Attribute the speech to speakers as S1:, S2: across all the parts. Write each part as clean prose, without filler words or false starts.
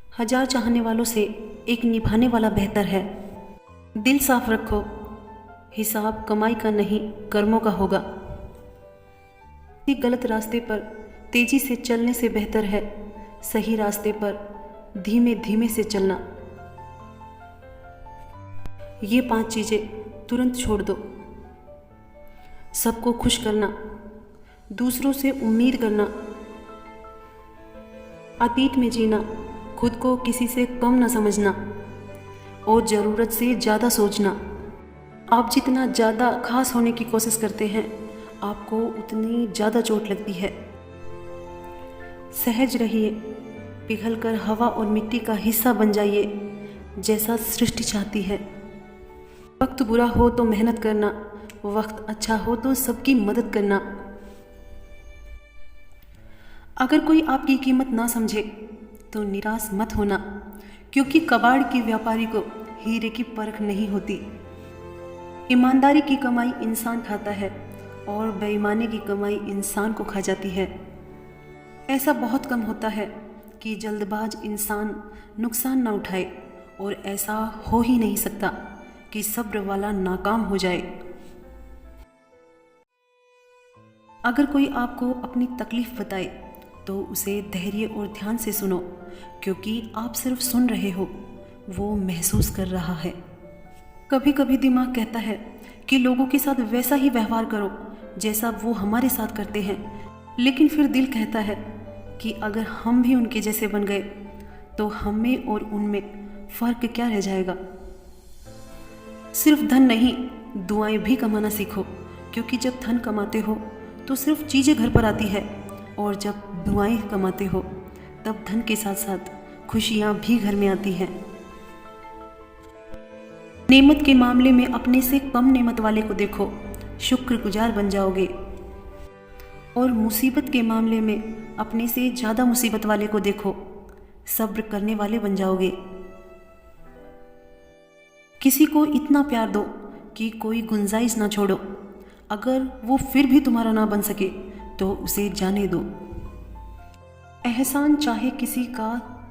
S1: हजार चाहने वालों से एक निभाने वाला बेहतर है। दिल साफ रखो, हिसाब कमाई का नहीं कर्मों का होगा। गलत रास्ते पर तेजी से चलने से बेहतर है सही रास्ते पर धीमे धीमे से चलना। ये 5 चीज़ें तुरंत छोड़ दो। सबको खुश करना, दूसरों से उम्मीद करना, अतीत में जीना, खुद को किसी से कम न समझना और ज़रूरत से ज़्यादा सोचना। आप जितना ज़्यादा खास होने की कोशिश करते हैं आपको उतनी ज़्यादा चोट लगती है। सहज रहिए, पिघलकर हवा और मिट्टी का हिस्सा बन जाइए जैसा सृष्टि चाहती है। वक्त बुरा हो तो मेहनत करना, वक्त अच्छा हो तो सबकी मदद करना। अगर कोई आपकी कीमत ना समझे तो निराश मत होना, क्योंकि कबाड़ के व्यापारी को हीरे की परख नहीं होती। ईमानदारी की कमाई इंसान खाता है और बेईमानी की कमाई इंसान को खा जाती है। ऐसा बहुत कम होता है कि जल्दबाज इंसान नुकसान ना उठाए, और ऐसा हो ही नहीं सकता कि सब्र वाला नाकाम हो जाए। अगर कोई आपको अपनी तकलीफ बताए तो उसे धैर्य और ध्यान से सुनो, क्योंकि आप सिर्फ सुन रहे हो, वो महसूस कर रहा है। कभी कभी दिमाग कहता है कि लोगों के साथ वैसा ही व्यवहार करो जैसा वो हमारे साथ करते हैं, लेकिन फिर दिल कहता है कि अगर हम भी उनके जैसे बन गए तो हमें और उनमें फ़र्क क्या रह जाएगा। सिर्फ धन नहीं, दुआएं भी कमाना सीखो, क्योंकि जब धन कमाते हो तो सिर्फ चीज़ें घर पर आती है, और जब दुआएं कमाते हो तब धन के साथ साथ खुशियाँ भी घर में आती हैं। नेमत के मामले में अपने से कम नेमत वाले को देखो, शुक्रगुजार बन जाओगे, और मुसीबत के मामले में अपने से ज़्यादा मुसीबत वाले को देखो, सब्र करने वाले बन जाओगे। किसी को इतना प्यार दो कि कोई गुंजाइश ना छोड़ो। अगर वो फिर भी तुम्हारा ना बन सके तो उसे जाने दो। एहसान चाहे किसी का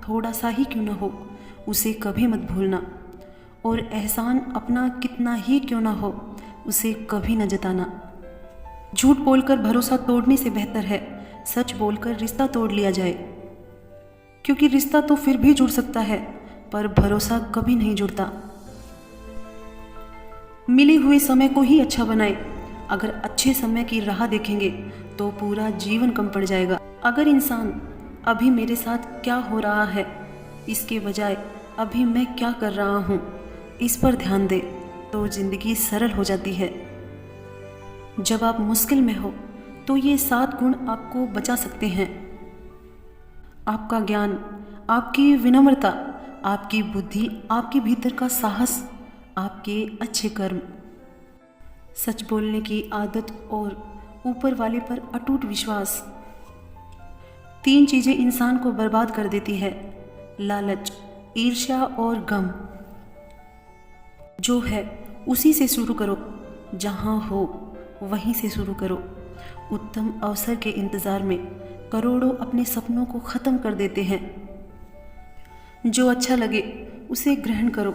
S1: थोड़ा सा ही क्यों ना हो, उसे कभी मत भूलना, और एहसान अपना कितना ही क्यों ना हो, उसे कभी न जताना। झूठ बोलकर भरोसा तोड़ने से बेहतर है सच बोलकर रिश्ता तोड़ लिया जाए, क्योंकि रिश्ता तो फिर भी जुड़ सकता है पर भरोसा कभी नहीं जुड़ता। मिले हुए समय को ही अच्छा बनाए। अगर अच्छे समय की राह देखेंगे तो पूरा जीवन कम पड़ जाएगा। अगर इंसान अभी मेरे साथ क्या हो रहा है इसके बजाय अभी मैं क्या कर रहा हूँ इस पर ध्यान दे तो जिंदगी सरल हो जाती है। जब आप मुश्किल में हो तो ये 7 गुण आपको बचा सकते हैं। आपका ज्ञान, आपकी विनम्रता, आपकी बुद्धि, आपके भीतर का साहस, आपके अच्छे कर्म, सच बोलने की आदत और ऊपर वाले पर अटूट विश्वास। 3 चीज़ें इंसान को बर्बाद कर देती है, लालच, ईर्ष्या और गम। जो है उसी से शुरू करो, जहाँ हो वहीं से शुरू करो। उत्तम अवसर के इंतज़ार में करोड़ों अपने सपनों को ख़त्म कर देते हैं। जो अच्छा लगे उसे ग्रहण करो,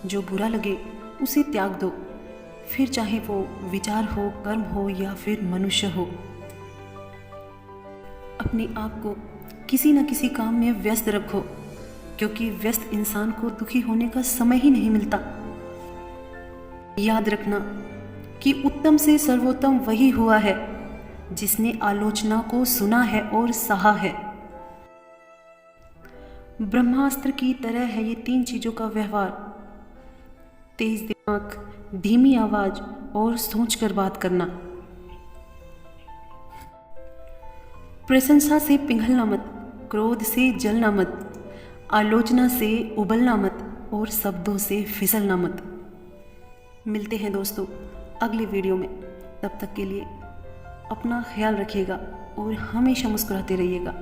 S1: जो बुरा लगे उसे त्याग दो, फिर चाहे वो विचार हो, कर्म हो या फिर मनुष्य हो। अपने आप को किसी न किसी काम में व्यस्त रखो, क्योंकि व्यस्त इंसान को दुखी होने का समय ही नहीं मिलता। याद रखना कि उत्तम से सर्वोत्तम वही हुआ है जिसने आलोचना को सुना है और सहा है। ब्रह्मास्त्र की तरह है ये 3 चीज़ों का व्यवहार। तेज दिमाग, धीमी आवाज और सोचकर बात करना। प्रशंसा से पिघलना मत, क्रोध से जलना मत, आलोचना से उबलना मत और शब्दों से फिसलना मत। मिलते हैं दोस्तों अगले वीडियो में। तब तक के लिए अपना ख्याल रखिएगा और हमेशा मुस्कुराते रहिएगा।